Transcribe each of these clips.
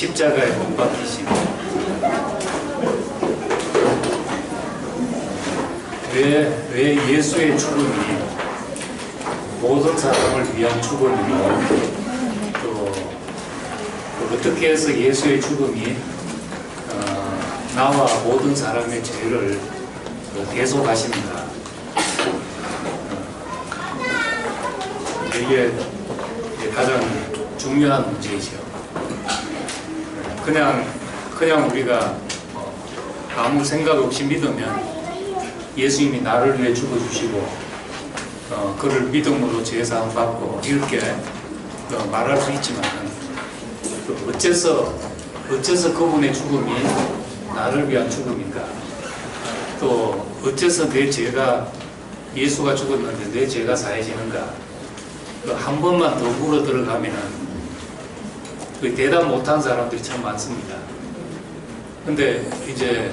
십자가에 못 박히신 왜 예수의 죽음이 모든 사람을 위한 죽음이고 또 어떻게 해서 예수의 죽음이 나와 모든 사람의 죄를 대속하십니다. 이게 가장 중요한 문제이죠. 그냥 우리가 아무 생각 없이 믿으면 예수님이 나를 위해 죽어주시고 그를 믿음으로 죄사함 받고 이렇게 말할 수 있지만 어째서 그분의 죽음이 나를 위한 죽음인가? 또 어째서 내 죄가 예수가 죽었는데 내 죄가 사해지는가? 한 번만 더 물어 들어가면 대답 못한 사람들이 참 많습니다. 근데 이제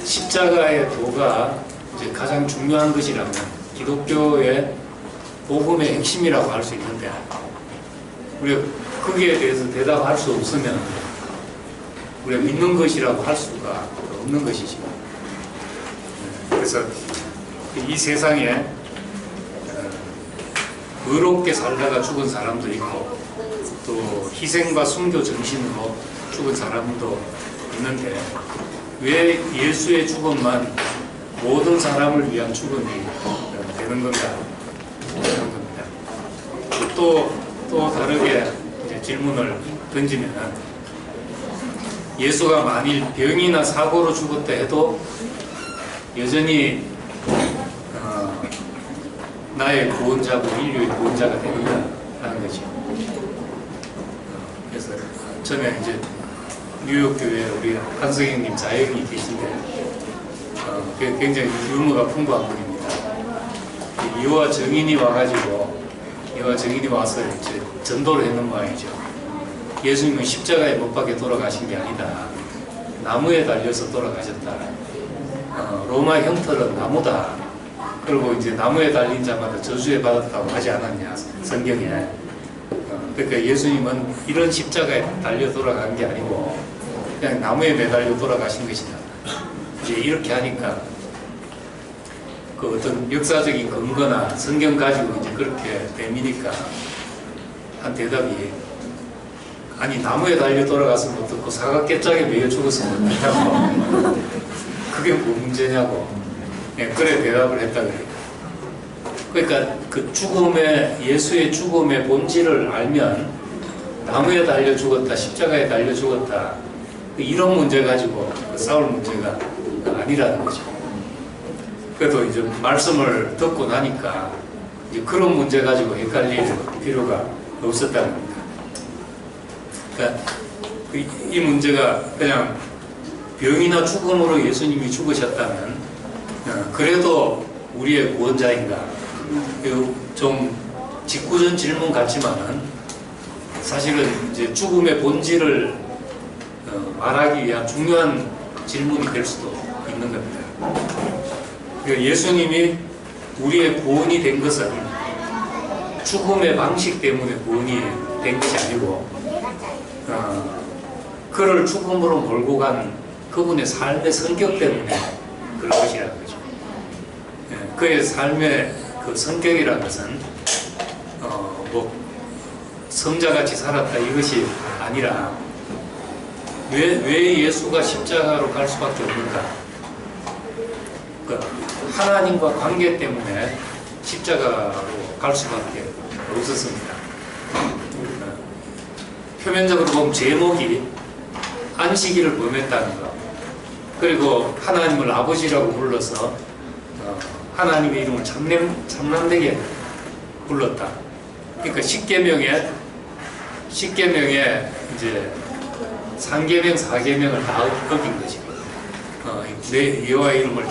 십자가의 도가 이제 가장 중요한 것이라면 기독교의 복음의 핵심이라고 할 수 있는데 우리가 거기에 대해서 대답할 수 없으면 우리가 믿는 것이라고 할 수가 없는 것이죠. 그래서 이 세상에 의롭게 살다가 죽은 사람도 있고 또 희생과 순교 정신으로 죽은 사람도 있는데 왜 예수의 죽음만 모든 사람을 위한 죽음이 되는 건가 하는 겁니다. 또 다르게 이제 질문을 던지면 예수가 만일 병이나 사고로 죽었다 해도 여전히 나의 구원자고 인류의 구원자가 되는가 하는 거죠. 그래서 전에 이제 뉴욕교회 우리 한 선생님 자영이 계신데 굉장히 유머가 풍부한 분입니다. 이와 정인이 와서 이제 전도를 했는 모양이죠. 예수님은 십자가에 못 박혀 돌아가신 게 아니다. 나무에 달려서 돌아가셨다. 로마 형틀은 나무다. 그리고 이제 나무에 달린 자마다 저주에 받았다고 하지 않았냐 성경에. 그러니까 예수님은 이런 십자가에 달려 돌아간 게 아니고 그냥 나무에 매달려 돌아가신 것이다. 이제 이렇게 하니까 그 어떤 역사적인 근거나 성경 가지고 이제 그렇게 내미니까 한 대답이 아니 나무에 달려 돌아갔으면 어떻고 사각개짝에 매여 죽었으면 어떡하냐고 그게 뭐 문제냐고 그래 대답을 했다 그래요. 그러니까 그 예수의 죽음의 본질을 알면 나무에 달려 죽었다 십자가에 달려 죽었다 이런 문제 가지고 싸울 문제가 아니라는 거죠. 그래도 이제 말씀을 듣고 나니까 이제 그런 문제 가지고 헷갈릴 필요가 없었다는 겁니다. 그러니까 이 문제가 그냥 병이나 죽음으로 예수님이 죽으셨다면 그래도 우리의 구원자인가? 좀 직구전 질문 같지만은 사실은 이제 죽음의 본질을 말하기 위한 중요한 질문이 될 수도 있는 겁니다. 그러니까 예수님이 우리의 구원이 된 것은 죽음의 방식 때문에 구원이 된 것이 아니고 그를 죽음으로 몰고 간 그분의 삶의 성격 때문에 그런 것이라는 거죠. 그의 삶의 그 성격이라는 것은 뭐 성자같이 살았다 이것이 아니라 왜 예수가 십자가로 갈 수밖에 없는가? 하나님과 관계 때문에 십자가로 갈 수밖에 없었습니다. 표면적으로 보면 제목이 안식일을 범했다는 것, 그리고 하나님을 아버지라고 불러서 하나님의 이름을 참남되게 불렀다. 그러니까 십계명에 이제 3계명, 4계명을 다 어긴 거지. 내 여호와의 이름을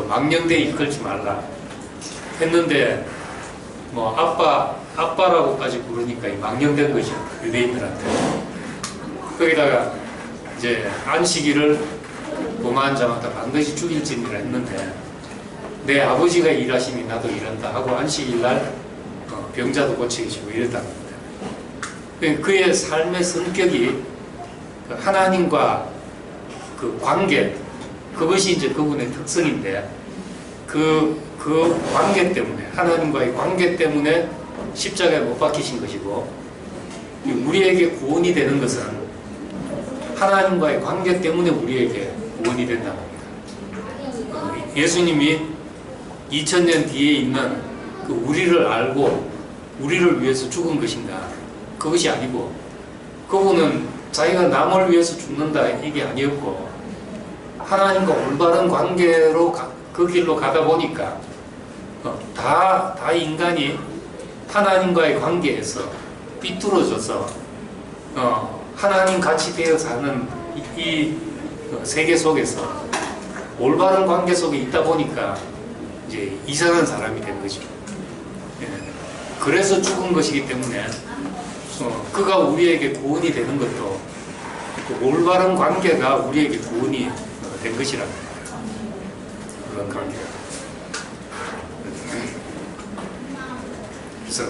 망령되이 이끌지 말라 했는데 뭐 아빠라고까지 부르니까 망령된 거죠. 유대인들한테. 거기다가 이제 안식일을 범한 자마다 반드시 죽일지니라 했는데 내 아버지가 일하시니 나도 일한다 하고 안식일날 병자도 고치시고 이랬다는 겁니다. 그의 삶의 성격이 그 하나님과 그 관계, 그것이 이제 그분의 특성인데, 그 관계 때문에, 하나님과의 관계 때문에 십자가에 못 박히신 것이고, 우리에게 구원이 되는 것은 하나님과의 관계 때문에 우리에게 구원이 된다는 겁니다. 예수님이 2000년 뒤에 있는 그 우리를 알고 우리를 위해서 죽은 것인가? 그것이 아니고, 그분은 자기가 남을 위해서 죽는다 이게 아니었고, 하나님과 올바른 관계로 그 길로 가다 보니까 다 인간이 하나님과의 관계에서 삐뚤어져서 하나님 같이 되어 사는 이 세계 속에서 올바른 관계 속에 있다 보니까 이제 이상한 사람이 된 거죠. 예. 그래서 죽은 것이기 때문에 그가 우리에게 구원이 되는 것도 그 올바른 관계가 우리에게 구원이 된 것이랍니다. 그런 관계가. 그래서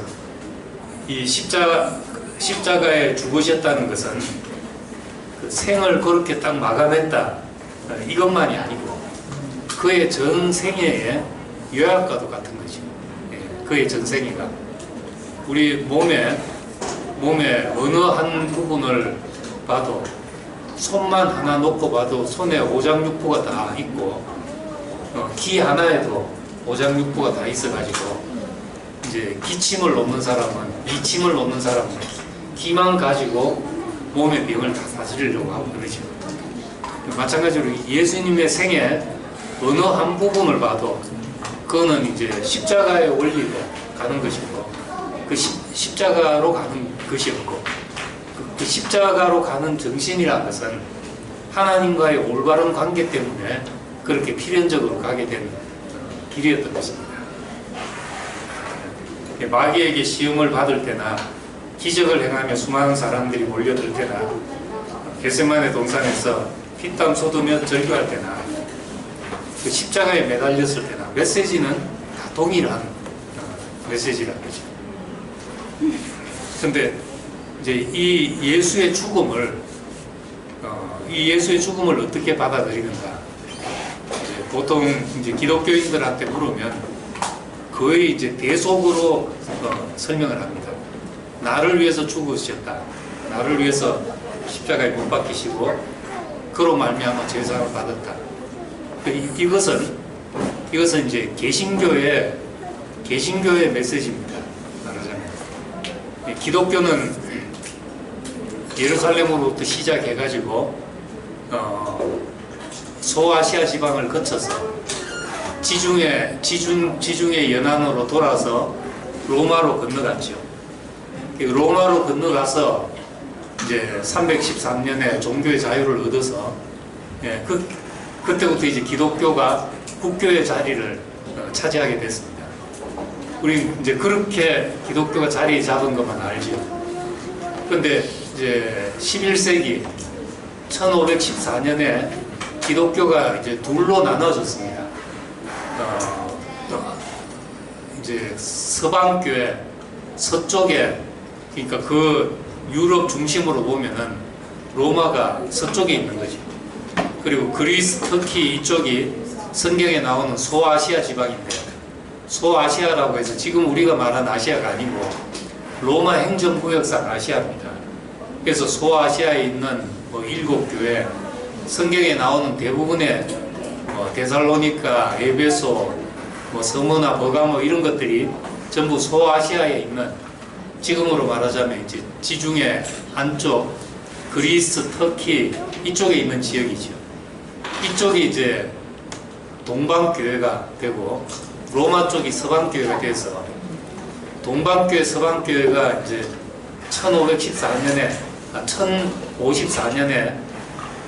이 십자가에 죽으셨다는 것은 그 생을 그렇게 딱 마감했다 이것만이 아니고 그의 전 생애의 요약과도 같은 거죠. 예, 그의 전 생애가 우리 몸의 어느 한 부분을 봐도 손만 하나 놓고 봐도 손에 오장육부가 다 있고 기 하나에도 오장육부가 다 있어가지고 이제 기침을 놓는 사람은 이침을 놓는 사람은 기만 가지고 몸의 병을 다 사주려고 하고 그러죠. 마찬가지로 예수님의 생애 어느 한 부분을 봐도 그거는 이제 십자가의 원리로 가는 것이고 그 십자가로 가는 것이었고 그 십자가로 가는 정신이라는 것은 하나님과의 올바른 관계 때문에 그렇게 필연적으로 가게 된 길이었던 것입니다. 마귀에게 시험을 받을 때나 기적을 행하며 수많은 사람들이 몰려들 때나 겟세마네 동산에서 피땀 쏟으며 절규할 때나 그 십자가에 매달렸을 때나 메시지는 다 동일한 메시지라는 거죠. 그런데 이제 이 예수의 죽음을 어떻게 받아들이는가? 이제 보통 이제 기독교인들한테 물으면 거의 이제 대속으로 설명을 합니다. 나를 위해서 죽으셨다. 나를 위해서 십자가에 못 박히시고 그로 말미암아 제사를 받았다. 이것은 이제 개신교의 메시지입니다. 말하자면 기독교는 예루살렘으로부터 시작해가지고 소아시아 지방을 거쳐서 지중해 연안으로 돌아서 로마로 건너갔죠. 로마로 건너가서 이제 313년에 종교의 자유를 얻어서 그때부터 이제 기독교가 국교의 자리를 차지하게 됐습니다. 우리 이제 그렇게 기독교가 자리 잡은 것만 알죠. 그런데 이제 11세기 1514년에 기독교가 이제 둘로 나눠졌습니다. 이제 서방교회 서쪽에 그러니까 그 유럽 중심으로 보면은 로마가 서쪽에 있는 거죠. 그리고 그리스, 터키 이쪽이 성경에 나오는 소아시아 지방인데 소아시아라고 해서 지금 우리가 말하는 아시아가 아니고 로마 행정구역상 아시아입니다. 그래서 소아시아에 있는 일곱 교회 성경에 나오는 대부분의 데살로니가, 에베소, 서머나, 버가모 이런 것들이 전부 소아시아에 있는 지금으로 말하자면 이제 지중해 안쪽 그리스, 터키 이쪽에 있는 지역이죠. 이쪽이 이제 동방교회가 되고 로마 쪽이 서방교회가 돼서 동방교회, 서방교회가 이제 1054년에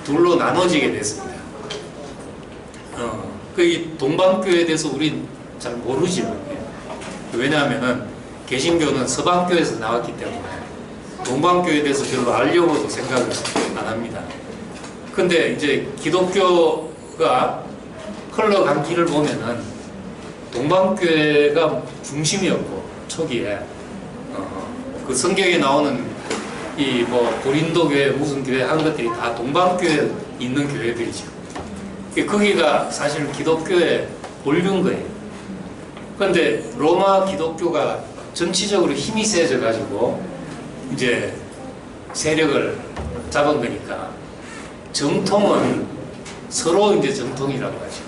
둘로 나눠지게 됐습니다. 이 동방교회에 대해서 우린 잘 모르지요. 왜냐하면은 개신교는 서방교회에서 나왔기 때문에 동방교회에 대해서 별로 알려고도 생각을 안 합니다. 근데 이제 기독교가 흘러간 길을 보면은 동방교회가 중심이었고 초기에 그 성경에 나오는 이 뭐 고린도 교회 무슨 교회 한 것들이 다 동방교회에 있는 교회들이죠. 거기가 사실은 기독교의 본류인 거예요. 그런데 로마 기독교가 정치적으로 힘이 세져 가지고 이제 세력을 잡은 거니까 정통은 서로 이제 정통이라고 하죠.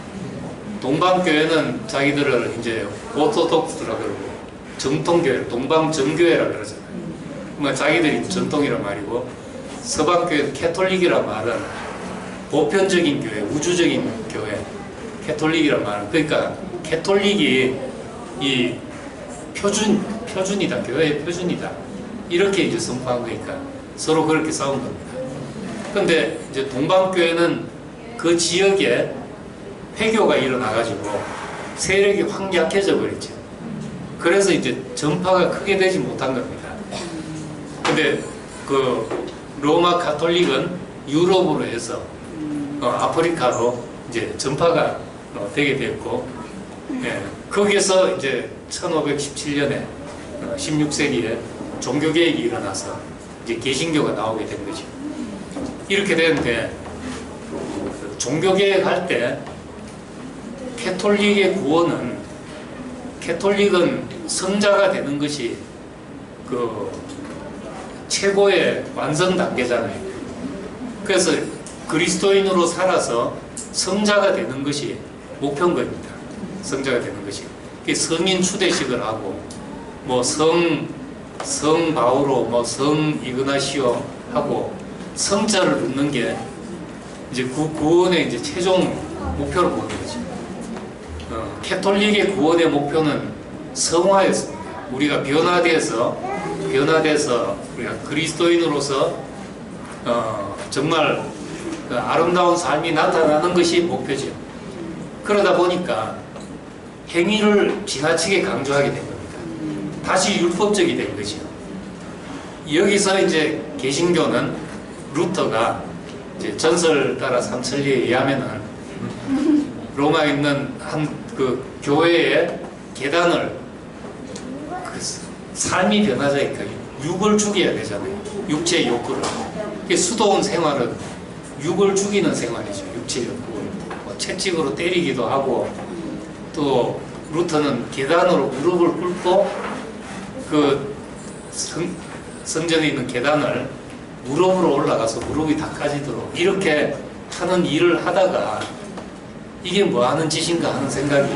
동방교회는 자기들을 이제 오토독스라고 그러고 정통교회, 동방정교회라고 그러잖아요. 그러니까 자기들이 전통이란 말이고, 서방교회는 캐톨릭이란 말은 보편적인 교회, 우주적인 교회, 캐톨릭이란 말은, 그러니까 캐톨릭이 이 표준이다, 교회의 표준이다, 이렇게 이제 선포한 거니까 서로 그렇게 싸운 겁니다. 근데 이제 동방교회는 그 지역에 폐교가 일어나가지고 세력이 확 약해져 버렸죠. 그래서 이제 전파가 크게 되지 못한 겁니다. 근데 그 로마 가톨릭은 유럽으로 해서 아프리카로 이제 전파가 되게 됐고, 예, 거기에서 이제 1517년에 16세기에 종교개혁이 일어나서 이제 개신교가 나오게 된 거죠. 이렇게 되는데, 종교개혁 할 때 캐톨릭은 성자가 되는 것이 그 최고의 완성 단계잖아요. 그래서 그리스도인으로 살아서 성자가 되는 것이 목표인 겁니다. 성자가 되는 것이. 성인 추대식을 하고, 뭐 성 바오로, 뭐 성 이그나시오 하고 성자를 붙는 게 이제 구원의 이제 최종 목표로 보는 거죠. 캐톨릭의 구원의 목표는 성화였습니다. 우리가 변화돼서 우리가 그리스도인으로서 정말 그 아름다운 삶이 나타나는 것이 목표죠. 그러다 보니까 행위를 지나치게 강조하게 된 겁니다. 다시 율법적이 된 거죠. 여기서 이제 개신교는 루터가 이제 전설 따라 삼천리에 의하면은 로마에 있는 한 그 교회의 계단을 삶이 변화자니까 육을 죽여야 되잖아요. 육체의 욕구를. 수도원 생활은 육을 죽이는 생활이죠. 육체의 욕구를. 뭐 채찍으로 때리기도 하고, 또 루터는 계단으로 무릎을 꿇고 그 성전에 있는 계단을 무릎으로 올라가서 무릎이 다 까지도록 이렇게 하는 일을 하다가 이게 뭐 하는 짓인가 하는 생각이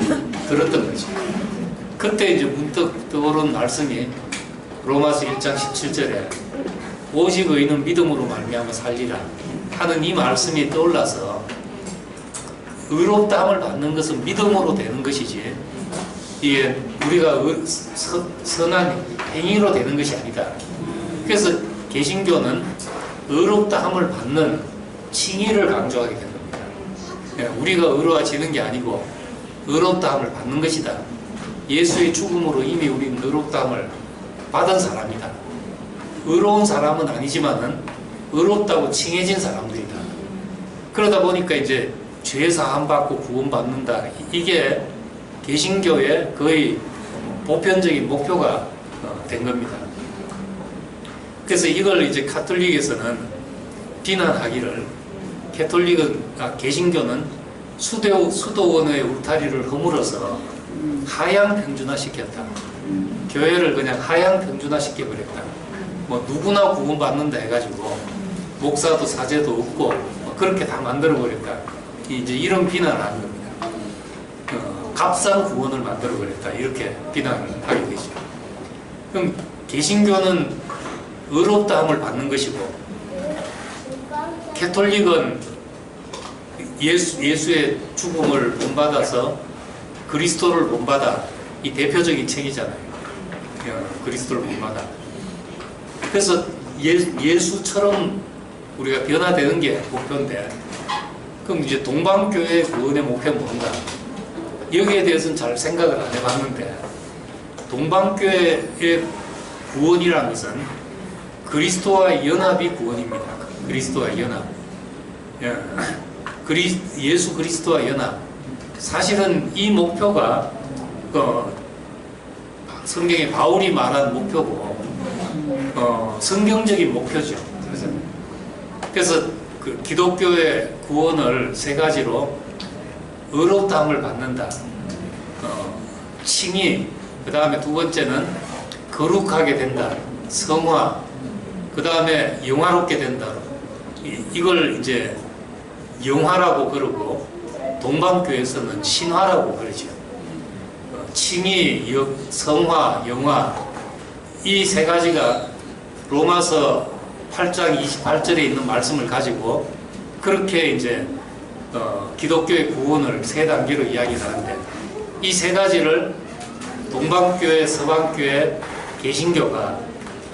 들었던 거죠. 그때 이제 문득 떠오른 말씀이 로마서 1장 17절에 오직 의인은 믿음으로 말미암아 살리라 하는 이 말씀이 떠올라서, 의롭다함을 받는 것은 믿음으로 되는 것이지 이게 우리가 선한 행위로 되는 것이 아니다. 그래서 개신교는 의롭다함을 받는 칭의를 강조하게 됩니다. 우리가 의로워지는 게 아니고 의롭다함을 받는 것이다. 예수의 죽음으로 이미 우리는 의롭다함을 받은 사람이다. 의로운 사람은 아니지만은 의롭다고 칭해진 사람들이다. 그러다 보니까 이제 죄 사함 받고 구원 받는다. 이게 개신교의 거의 보편적인 목표가 된 겁니다. 그래서 이걸 이제 가톨릭에서는 비난하기를, 개신교는 수도원의 울타리를 허물어서 하향 평준화시켰다. 교회를 그냥 하향 평준화시켜버렸다. 뭐 누구나 구원받는다 해가지고 목사도 사제도 없고 뭐 그렇게 다 만들어버렸다. 이제 이런 비난을 하는 겁니다. 값싼 구원을 만들어버렸다. 이렇게 비난을 하게 되죠. 그럼 개신교는 의롭다함을 받는 것이고, 캐톨릭은 예수의 죽음을 본받아서 그리스도를 본받아, 이 대표적인 책이잖아요. 그리스도를 본받아. 그래서 예수처럼 우리가 변화되는 게 목표인데, 그럼 이제 동방교회의 구원의 목표는 뭔가? 여기에 대해서는 잘 생각을 안 해봤는데, 동방교회의 구원이라는 것은 그리스도와의 연합이 구원입니다. 그리스도와 연합. 예수 그리스도와 연합. 사실은 이 목표가 성경에 바울이 말한 목표고, 성경적인 목표죠. 그래서 그 기독교의 구원을 세 가지로 의롭다함을 받는다, 칭의, 그 다음에 두 번째는 거룩하게 된다, 성화, 그 다음에 영화롭게 된다. 이걸 이제 영화라고 그러고 동방교에서는 신화라고 그러죠. 칭의, 성화, 영화, 이 세 가지가 로마서 8장 28절에 있는 말씀을 가지고 그렇게 이제 기독교의 구원을 세 단계로 이야기를 하는데, 이 세 가지를 동방교회, 서방교회, 개신교가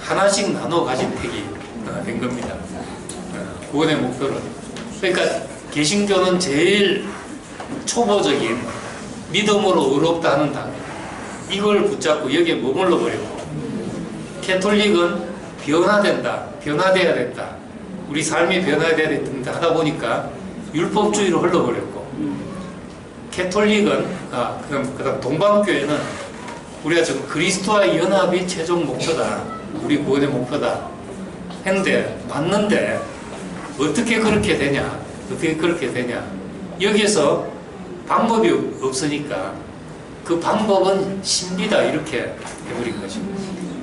하나씩 나눠 가진 택이 된 겁니다. 구원의 목표를. 그러니까 개신교는 제일 초보적인 믿음으로 의롭다 하는 단계, 이걸 붙잡고 여기에 머물러 버리고, 캐톨릭은 변화된다, 변화돼야 된다, 우리 삶이 변화돼야 된다 하다 보니까 율법주의로 흘러버렸고, 캐톨릭은 그다음 동방교회는 우리가 지금 그리스도와의 연합이 최종 목표다, 우리 구원의 목표다 했는데, 맞는데 어떻게 그렇게 되냐, 어떻게 그렇게 되냐, 여기에서 방법이 없으니까 그 방법은 신비다, 이렇게 해버린 거죠.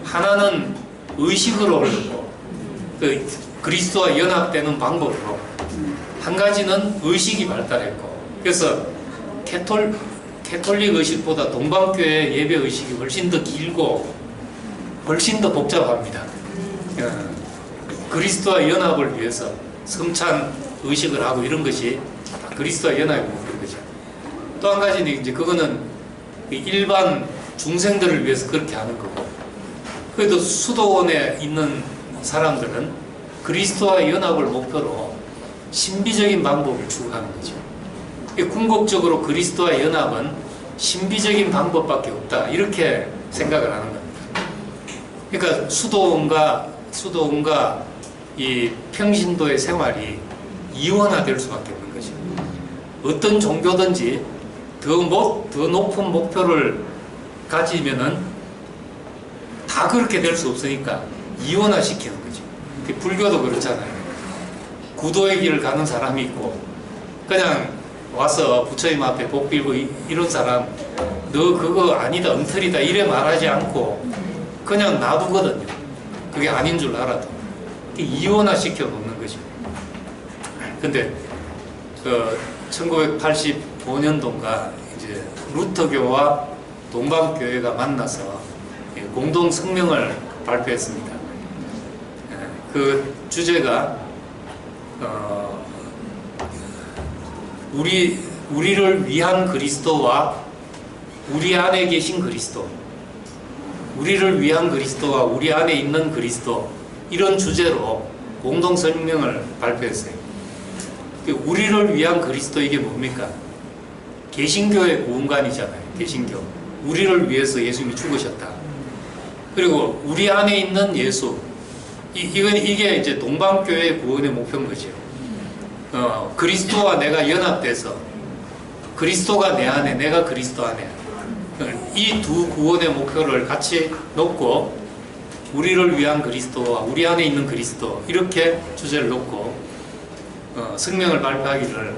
하나는 의식으로 흐르고, 그 그리스도와 연합되는 방법으로, 한 가지는 의식이 발달했고, 그래서 캐톨릭 의식보다 동방교회 예배 의식이 훨씬 더 길고 훨씬 더 복잡합니다. 그리스도와 연합을 위해서 성찬 의식을 하고 이런 것이 다 그리스도와 연합이 목표인 거죠. 또 한 가지는 이제 그거는 일반 중생들을 위해서 그렇게 하는 거고, 그래도 수도원에 있는 사람들은 그리스도와 연합을 목표로 신비적인 방법을 추구하는 거죠. 궁극적으로 그리스도와 연합은 신비적인 방법밖에 없다, 이렇게 생각을 하는 겁니다. 그러니까 수도원과 이 평신도의 생활이 이원화될 수밖에 없는 거죠. 어떤 종교든지 더 높은 목표를 가지면은 다 그렇게 될 수 없으니까 이원화시키는 거죠. 불교도 그렇잖아요. 구도의 길을 가는 사람이 있고, 그냥 와서 부처님 앞에 복 빌고 이런 사람, 너 그거 아니다, 엉터리다 이래 말하지 않고 그냥 놔두거든요. 그게 아닌 줄 알아도. 이원화시켜 놓는 거죠. 근데 1985년도인가 이제 루터교와 동방교회가 만나서 공동 성명을 발표했습니다. 그 주제가 우리를 위한 그리스도와 우리 안에 계신 그리스도, 우리를 위한 그리스도와 우리 안에 있는 그리스도, 이런 주제로 공동 성명을 발표했어요. 우리를 위한 그리스도, 이게 뭡니까? 개신교의 구원관이잖아요. 개신교. 우리를 위해서 예수님이 죽으셨다. 그리고 우리 안에 있는 예수, 이게 이제 동방교회의 구원의 목표인 거죠. 그리스도와 내가 연합돼서 그리스도가 내 안에, 내가 그리스도 안에, 이 두 구원의 목표를 같이 놓고 우리를 위한 그리스도와 우리 안에 있는 그리스도, 이렇게 주제를 놓고 성명을 발표하기를,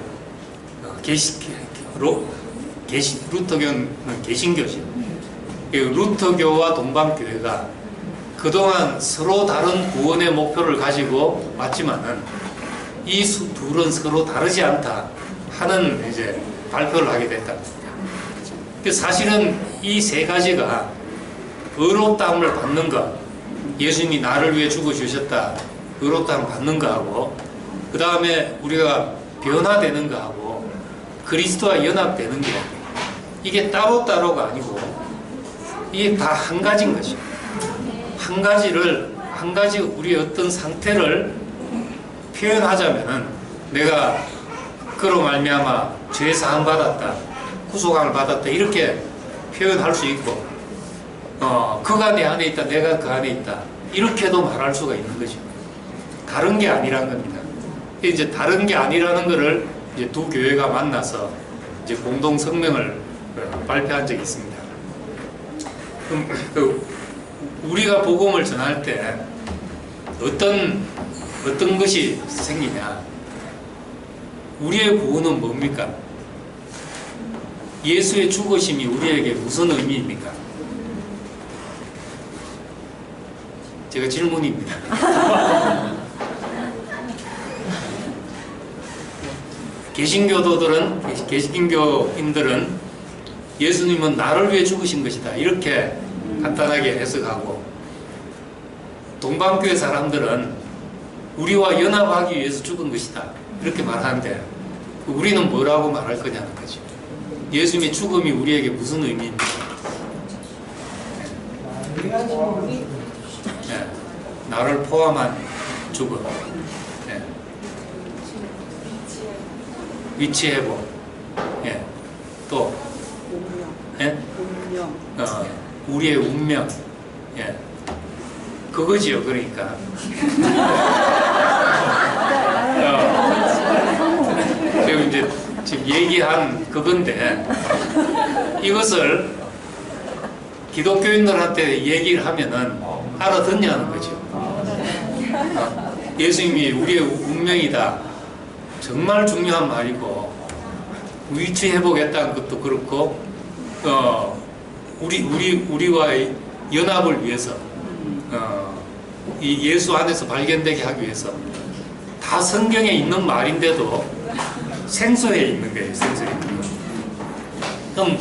루터교는 개신교죠. 루터교와 동방교회가 그동안 서로 다른 구원의 목표를 가지고 왔지만은 이 둘은 서로 다르지 않다 하는 이제 발표를 하게 됐다. 사실은 이 세 가지가 의롭다함을 받는 것, 예수님이 나를 위해 죽어주셨다, 의롭다함을 받는 거하고, 그 다음에 우리가 변화되는 거하고, 그리스도와 연합되는 게, 이게 따로따로가 아니고 이게 다 한 가지인 거죠. 한 가지 우리의 어떤 상태를 표현하자면은, 내가 그로 말미암아 죄 사함 받았다, 구속함을 받았다, 이렇게 표현할 수 있고, 그가 내 안에 있다, 내가 그 안에 있다, 이렇게도 말할 수가 있는 거죠. 다른 게 아니라는 겁니다. 이제 다른 게 아니라는 거를 이제 두 교회가 만나서 이제 공동 성명을 발표한 적이 있습니다. 우리가 복음을 전할 때 어떤 것이 생기냐? 우리의 구원은 뭡니까? 예수의 죽으심이 우리에게 무슨 의미입니까? 제가 질문입니다. 개신교인들은 예수님은 나를 위해 죽으신 것이다, 이렇게 간단하게 해석하고, 동방교회 사람들은 우리와 연합하기 위해서 죽은 것이다, 이렇게 말하는데, 우리는 뭐라고 말할 거냐는 거죠. 예수님의 죽음이 우리에게 무슨 의미입니까? 네. 나를 포함한 죽음. 네. 위치 회복. 예. 또 예? 우리의 운명. 예. 그거지요. 그러니까 제가 이제 지금 얘기한 그건데, 이것을 기독교인들한테 얘기를 하면은 알아듣냐는 거죠. 예수님이 우리의 운명이다, 정말 중요한 말이고, 위치 회복했다는 것도 그렇고, 우리와의 연합을 위해서, 이 예수 안에서 발견되게 하기 위해서, 다 성경에 있는 말인데도 생소해 있는 거예요. 생소해 있는 거.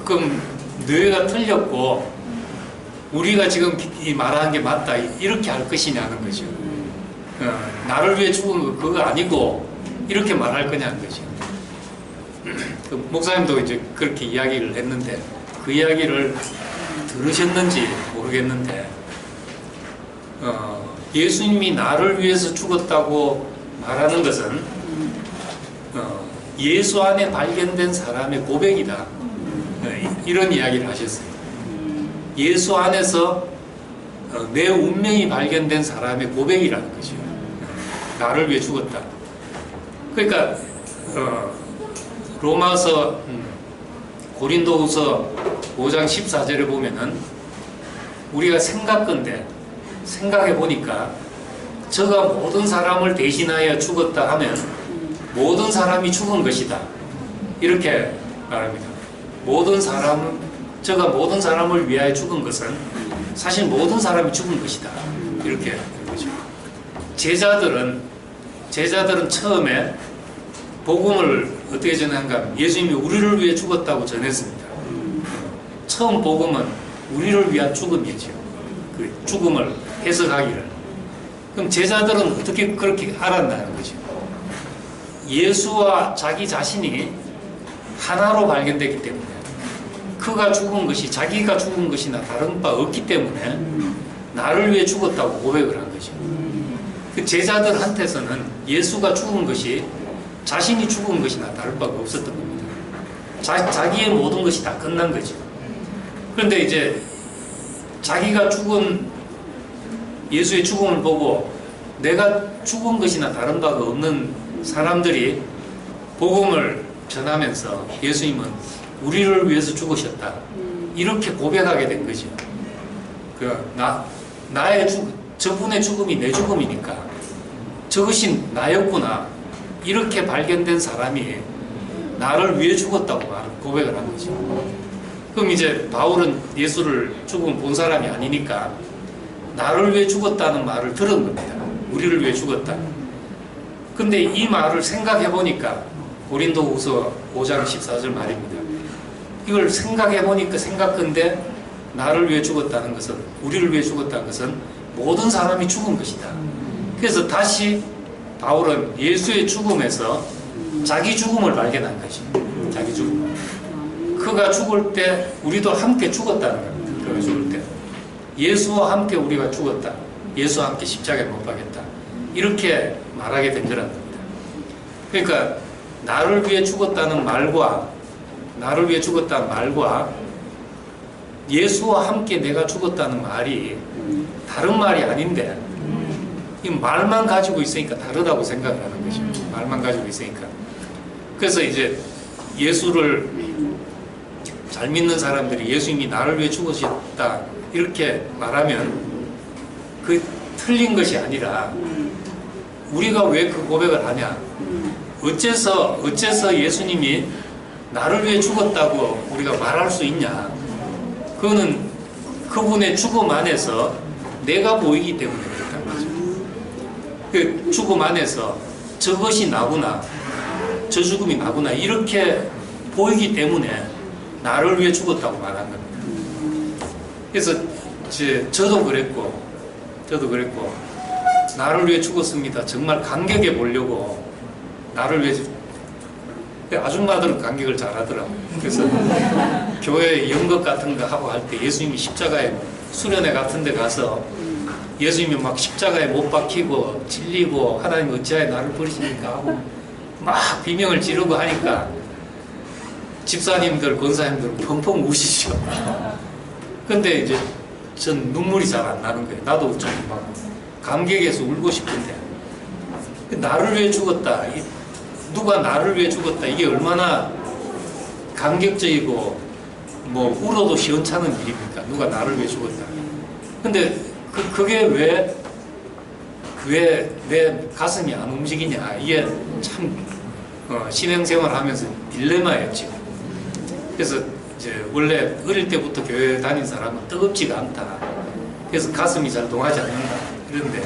그럼 뇌가 틀렸고 우리가 지금 이 말하는 게 맞다, 이렇게 할 것이냐는 거죠. 나를 위해 죽은 거 그거 아니고 이렇게 말할 거냐는 거죠. 그 목사님도 이제 그렇게 이야기를 했는데, 그 이야기를 들으셨는지 모르겠는데, 예수님이 나를 위해서 죽었다고 말하는 것은 예수 안에 발견된 사람의 고백이다, 이런 이야기를 하셨어요. 예수 안에서 내 운명이 발견된 사람의 고백이라는 거죠. 나를 위해 죽었다. 그러니까 로마서 고린도후서 5장 14절에 보면은 우리가 생각건대 생각해 보니까 저가 모든 사람을 대신하여 죽었다 하면 모든 사람이 죽은 것이다, 이렇게 말합니다. 저가 모든 사람을 위하여 죽은 것은 사실 모든 사람이 죽은 것이다, 이렇게 하는 거죠. 제자들은 처음에 복음을 어떻게 전한가? 예수님이 우리를 위해 죽었다고 전했습니다. 처음 복음은 우리를 위한 죽음이죠. 그 죽음을 해석하기를. 그럼 제자들은 어떻게 그렇게 알았나는 거죠? 예수와 자기 자신이 하나로 발견됐기 때문에, 그가 죽은 것이 자기가 죽은 것이나 다른 바 없기 때문에 나를 위해 죽었다고 고백을 한 거죠. 그 제자들한테서는 예수가 죽은 것이 자신이 죽은 것이나 다를 바가 없었던 겁니다. 자기의 모든 것이 다 끝난 거죠. 그런데 이제 자기가 죽은 예수의 죽음을 보고 내가 죽은 것이나 다른 바가 없는 사람들이 복음을 전하면서 예수님은 우리를 위해서 죽으셨다, 이렇게 고백하게 된 거죠. 저분의 죽음이 내 죽음이니까 저것이 나였구나, 이렇게 발견된 사람이 나를 위해 죽었다고 고백을 한 거죠. 그럼 이제 바울은 예수를 죽음 본 사람이 아니니까 나를 위해 죽었다는 말을 들은 겁니다. 우리를 위해 죽었다. 근데 이 말을 생각해 보니까, 고린도후서 5장 14절 말입니다. 이걸 생각해 보니까 생각건데 나를 위해 죽었다는 것은, 우리를 위해 죽었다는 것은 모든 사람이 죽은 것이다. 그래서 다시 바울은 예수의 죽음에서 자기 죽음을 발견한 거지. 자기 죽음. 그가 죽을 때 우리도 함께 죽었다는 겁니다. 그가 죽을 때 예수와 함께 우리가 죽었다, 예수와 함께 십자가에 못 박였다, 이렇게 말하게 된 거란 겁니다. 그러니까 나를 위해 죽었다는 말과 예수와 함께 내가 죽었다는 말이 다른 말이 아닌데, 이 말만 가지고 있으니까 다르다고 생각을 하는 거죠. 말만 가지고 있으니까. 그래서 이제 예수를 잘 믿는 사람들이 예수님이 나를 위해 죽으셨다, 이렇게 말하면 그 틀린 것이 아니라 우리가 왜 그 고백을 하냐? 어째서 예수님이 나를 위해 죽었다고 우리가 말할 수 있냐? 그거는 그분의 죽음 안에서 내가 보이기 때문에 그렇다는 거죠. 그 죽음 안에서 저것이 나구나, 저 죽음이 나구나 이렇게 보이기 때문에 나를 위해 죽었다고 말한 겁니다. 그래서 저도 그랬고 나를 위해 죽었습니다. 정말 감격해 보려고 나를 위해 아줌마들은 감격을 잘하더라고요. 그래서 교회 연극 같은 거 하고 할 때 예수님이 십자가에 수련회 같은 데 가서 예수님이 막 십자가에 못 박히고 찔리고 하나님 어찌하여 나를 버리십니까 하고 막 비명을 지르고 하니까 집사님들 권사님들 펑펑 우시죠. 근데 이제 전 눈물이 잘 안 나는 거예요. 나도 좀 막 감격해서 울고 싶은데 나를 위해 죽었다, 누가 나를 위해 죽었다, 이게 얼마나 감격적이고 뭐 울어도 시원찮은 일입니까? 누가 나를 위해 죽었다. 근데 그게 왜 내 가슴이 안 움직이냐, 이게 참 신앙생활 하면서 딜레마였죠. 그래서 이제 원래 어릴 때부터 교회 다닌 사람은 뜨겁지가 않다, 그래서 가슴이 잘 동하지 않는다, 그런데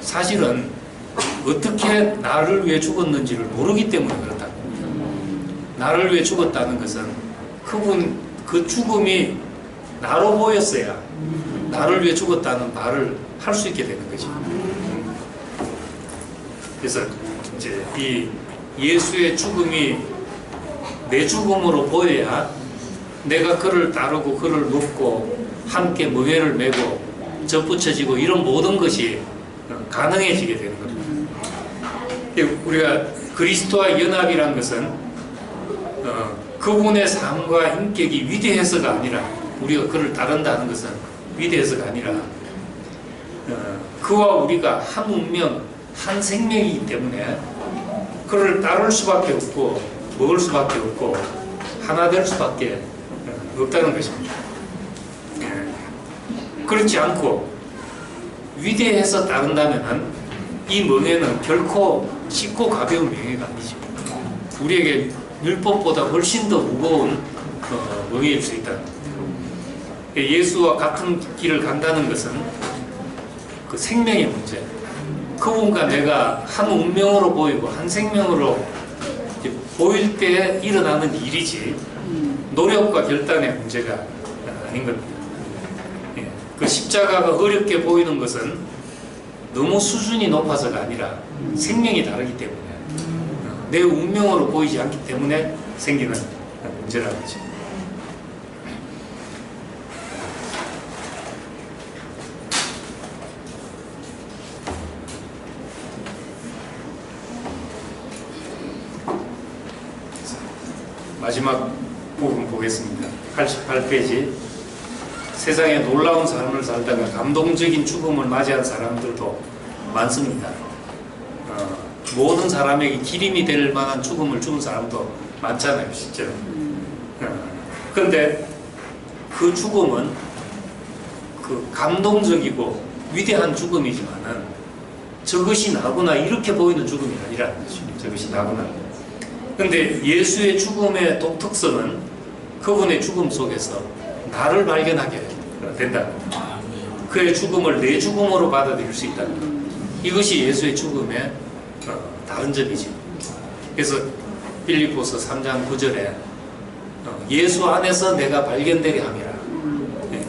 사실은 어떻게 나를 위해 죽었는지를 모르기 때문에 그렇다. 나를 위해 죽었다는 것은 그 죽음이 나로 보였어야 나를 위해 죽었다는 말을 할 수 있게 되는 거죠. 그래서 이제 이 예수의 죽음이 내 죽음으로 보여야 내가 그를 따르고 그를 믿고 함께 무게를 메고 접붙여지고 이런 모든 것이 가능해지게 되는 겁니다. 우리가 그리스도와 연합이란 것은 그분의 삶과 인격이 위대해서가 아니라, 우리가 그를 따른다는 것은 위대해서가 아니라 그와 우리가 한 운명, 한 생명이기 때문에 그를 따를 수밖에 없고 먹을 수밖에 없고 하나 될 수밖에 없다는 것입니다. 그렇지 않고 위대해서 따른다면 이 명예는 결코 쉽고 가벼운 명예가 아니죠. 우리에게 율법보다 훨씬 더 무거운 명예일 수 있다. 예수와 같은 길을 간다는 것은 그 생명의 문제, 그분과 내가 한 운명으로 보이고 한 생명으로 보일 때 일어나는 일이지 노력과 결단의 문제가 아닌 겁니다. 그 십자가가 어렵게 보이는 것은 너무 수준이 높아서가 아니라 생명이 다르기 때문에, 내 운명으로 보이지 않기 때문에 생기는 문제라는 거죠. 마지막 부분 보겠습니다. 88페이지. 세상에 놀라운 삶을 살다가 감동적인 죽음을 맞이한 사람들도 많습니다. 모든 사람에게 기림이 될 만한 죽음을 죽은 사람도 많잖아요, 실제로. 그런데 그 죽음은 그 감동적이고 위대한 죽음이지만은 저것이 나구나 이렇게 보이는 죽음이 아니라는 거죠. 저것이 나구나. 그런데 예수의 죽음의 독특성은 그분의 죽음 속에서 나를 발견하게 된다. 그의 죽음을 내 죽음으로 받아들일 수 있다. 이것이 예수의 죽음의 다른 점이죠. 그래서 빌립보서 3장 9절에 예수 안에서 내가 발견되게 함이라.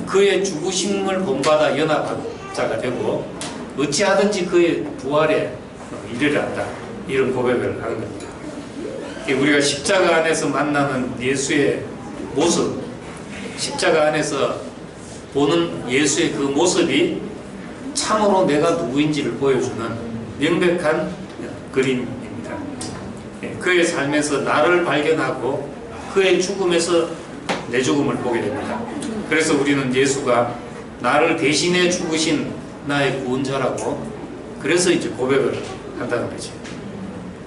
그의 죽으심을 본받아 연합한 자가 되고 어찌하든지 그의 부활에 이르려 한다. 이런 고백을 하는 겁니다. 우리가 십자가 안에서 만나는 예수의 모습, 십자가 안에서 보는 예수의 그 모습이 참으로 내가 누구인지를 보여주는 명백한 그림입니다. 그의 삶에서 나를 발견하고 그의 죽음에서 내 죽음을 보게 됩니다. 그래서 우리는 예수가 나를 대신해 죽으신 나의 구원자라고, 그래서 이제 고백을 한다는 거죠.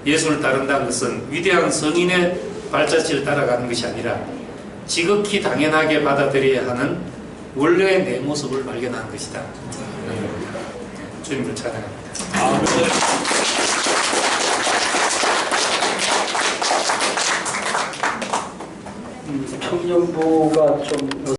예수를 따른다는 것은 위대한 성인의 발자취를 따라가는 것이 아니라 지극히 당연하게 받아들여야 하는 원래의 내 모습을 발견하는 것이다. 주님을 찬양합니다. 청년부가 좀